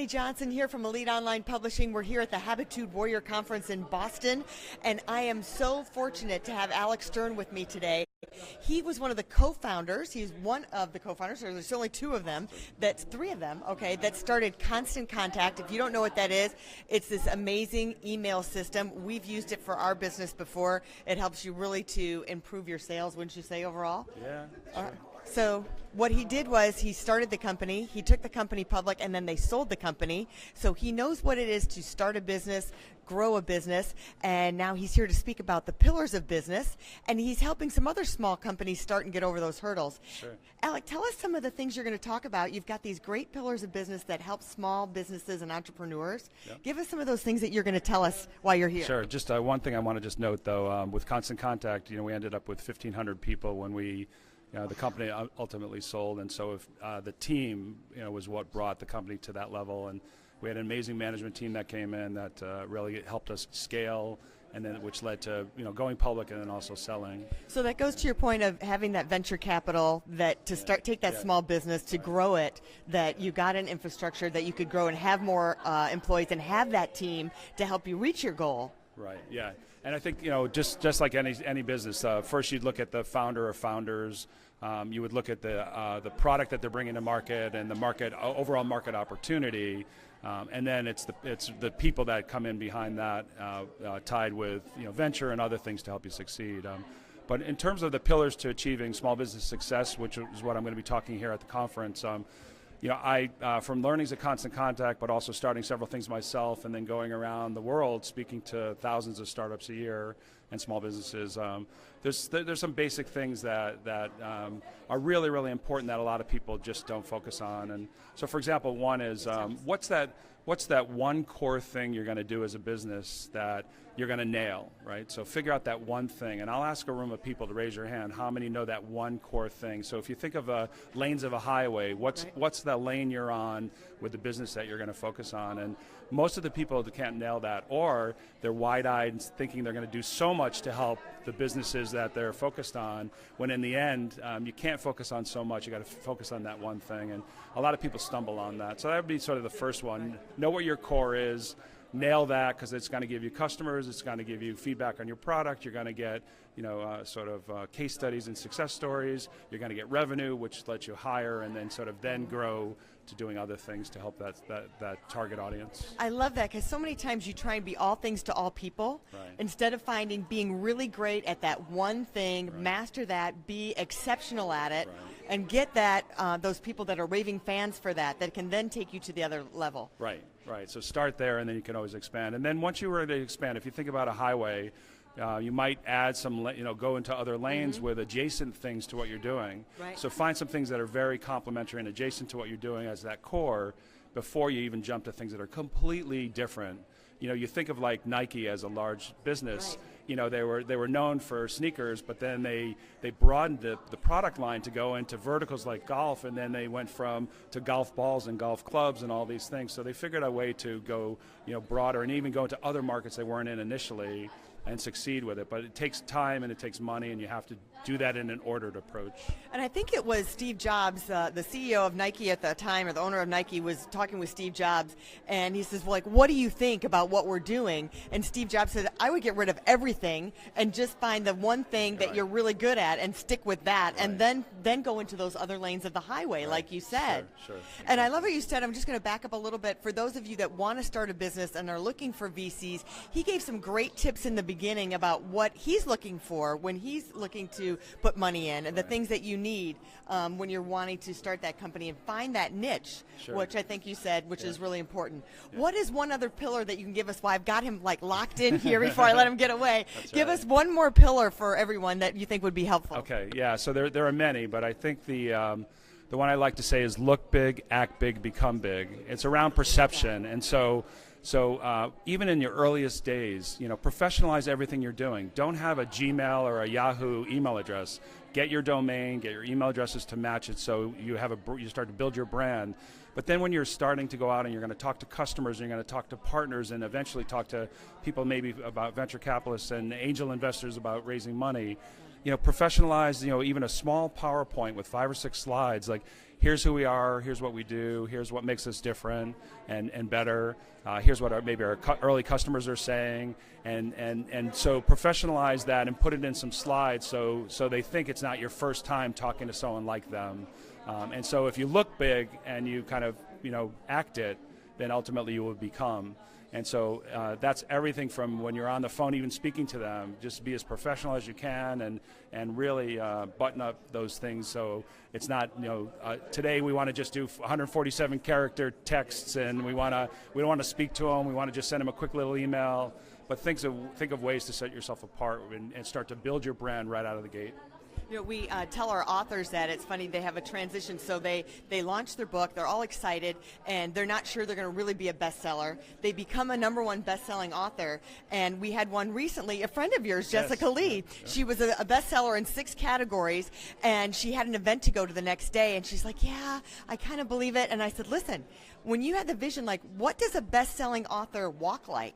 Melanie Johnson here from Elite Online Publishing. We're here at the Habitude Warrior Conference in Boston, and I am so fortunate to have Alec with me today. He was one of the co-founders. He's one of the co-founders, or there's only two of them. That's three of them, okay, that started Constant Contact. If you don't know what that is, it's this amazing email system. We've used it for our business before. It helps you really to improve your sales, wouldn't you say, overall? Yeah, sure. So what he did was he started the company, he took the company public, and then they sold the company. So he knows what it is to start a business, grow a business, and now he's here to speak about the pillars of business, and he's helping some other small companies start and get over those hurdles. Sure. Alec, tell us some of the things you're going to talk about. You've got these great pillars of business that help small businesses and entrepreneurs. Yep. Give us some of those things that you're going to tell us while you're here. Sure. Just one thing I want to just note, though, with Constant Contact, we ended up with 1,500 people when we the company ultimately sold, and so if the team, was what brought the company to that level, and we had an amazing management team that came in that really helped us scale, and then which led to going public and then also selling. So that goes to your point of having that venture capital that to take that small business to grow it, that you got an infrastructure that you could grow and have more employees and have that team to help you reach your goal. Right. Yeah. And I think just like any business, first you'd look at the founder or founders. You would look at the product that they're bringing to market and the overall market opportunity, and then it's the people that come in behind that, tied with venture and other things to help you succeed. But in terms of the pillars to achieving small business success, which is what I'm going to be talking here at the conference. I from learnings at Constant Contact, but also starting several things myself, and then going around the world speaking to thousands of startups a year and small businesses. There's some basic things that are really, really important that a lot of people just don't focus on. And so, for example, one is what's that one core thing you're going to do as a business that you're going to nail, right? So figure out that one thing, and I'll ask a room of people to raise your hand. How many know that one core thing? So if you think of lanes of a highway, what's the lane you're on with the business that you're going to focus on? And most of the people can't nail that, or they're wide-eyed thinking they're going to do so much to help the businesses that they're focused on, when in the end, you can't focus on so much. You got to focus on that one thing, and a lot of people stumble on that. So that would be sort of the first one. Know what your core is. Nail that, because it's going to give you customers, it's going to give you feedback on your product, you're going to get case studies and success stories, you're going to get revenue, which lets you hire, and then then grow to doing other things to help that target audience. I love that, because so many times you try and be all things to all people, instead of being really great at that one thing, master that, be exceptional at it, and get that those people that are raving fans for that can then take you to the other level. Right. So start there, and then you can always expand. And then once you were to expand, if you think about a highway, you might add some, go into other lanes with adjacent things to what you're doing. Right. So find some things that are very complementary and adjacent to what you're doing as that core before you even jump to things that are completely different. You think of like Nike as a large business. Right. They were known for sneakers, but then they broadened the product line to go into verticals like golf, and then they went to golf balls and golf clubs and all these things. So they figured out a way to go broader and even go into other markets they weren't in initially and succeed with it. But it takes time and it takes money, and you have to do that in an ordered approach. And I think it was Steve Jobs, the CEO of Nike at the time, or the owner of Nike, was talking with Steve Jobs, and he says, well, what do you think about what we're doing? And Steve Jobs said, I would get rid of everything and just find the one thing that you're really good at and stick with that, and then go into those other lanes of the highway, like you said. Sure. And I love what you said. I'm just going to back up a little bit. For those of you that want to start a business and are looking for VCs, he gave some great tips in the beginning about what he's looking for when he's looking to put money in, and the things that you need when you're wanting to start that company and find that niche, which I think you said, which is really important. What is one other pillar that you can give us? Well, I've got him locked in here before I let him get away. Give us one more pillar for everyone that you think would be helpful. Okay, yeah, so there are many, but I think the one I like to say is look big, act big, become big. It's around perception, and so even in your earliest days, professionalize everything you're doing. Don't have a Gmail or a Yahoo email address. Get your domain, get your email addresses to match it, so you start to build your brand. But then when you're starting to go out and you're going to talk to customers, and you're going to talk to partners, and eventually talk to people maybe about venture capitalists and angel investors about raising money, professionalize, even a small PowerPoint with 5 or 6 slides, like here's who we are, here's what we do, here's what makes us different and better, here's what maybe our early customers are saying, and so professionalize that and put it in some slides so they think it's not your first time talking to someone like them. And so if you look big and you kind of, act it, then ultimately you will become. And so that's everything from when you're on the phone, even speaking to them, just be as professional as you can and really button up those things so it's not, today we want to just do 147 character texts and we don't want to speak to them, we want to just send them a quick little email, but think of ways to set yourself apart and start to build your brand right out of the gate. We tell our authors that it's funny, they have a transition, so they launch their book, they're all excited, and they're not sure they're going to really be a bestseller. They become a #1 best-selling author, and we had one recently, a friend of yours, Jessica Lee. Yeah. She was a bestseller in 6 categories, and she had an event to go to the next day, and she's like, yeah, I kind of believe it. And I said, listen, when you had the vision, like, what does a best-selling author walk like?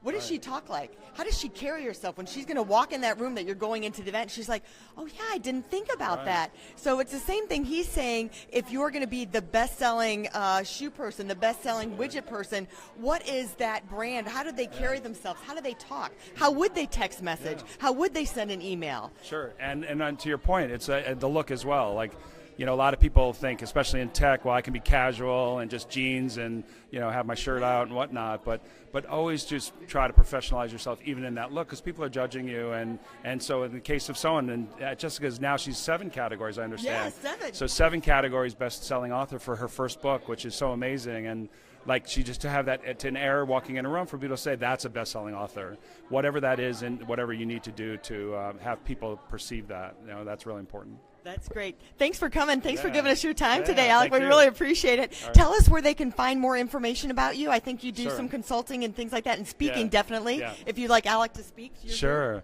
What does she talk like? How does she carry herself when she's going to walk in that room that you're going into the event? She's like, oh, yeah, I didn't think about that. So it's the same thing he's saying. If you're going to be the best-selling shoe person, the best-selling widget person, what is that brand? How do they carry themselves? How do they talk? How would they text message? How would they send an email? Sure. And to your point, it's the look as well. Like, a lot of people think, especially in tech, well, I can be casual and just jeans and, have my shirt out and whatnot. But always just try to professionalize yourself even in that look because people are judging you. And so in the case of someone, and Jessica's now, she's 7 categories, I understand. Yeah, 7. So 7 categories best-selling author for her first book, which is so amazing. And like she just to have that to an air walking in a room for people to say that's a best-selling author, whatever that is and whatever you need to do to have people perceive that. That's really important. That's great. Thanks for coming. Thanks for giving us your time today, Alec. We you. really appreciate it. Right. Tell us where they can find more information about you. I think you do some consulting and things like that, and speaking definitely. Yeah. If you'd like Alec to speak. Sure.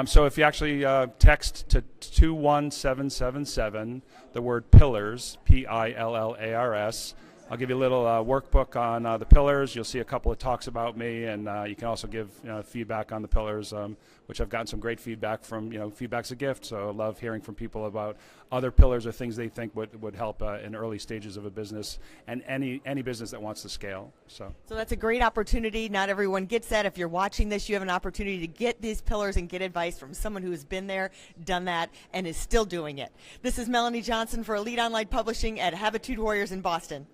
So if you actually text to 21777, the word pillars, PILLARS, I'll give you a little workbook on the pillars. You'll see a couple of talks about me, and you can also give feedback on the pillars, which I've gotten some great feedback from. Feedback's a gift, so I love hearing from people about other pillars or things they think would help in early stages of a business and any business that wants to scale. So that's a great opportunity. Not everyone gets that. If you're watching this, you have an opportunity to get these pillars and get advice from someone who has been there, done that, and is still doing it. This is Melanie Johnson for Elite Online Publishing at Habitude Warriors in Boston.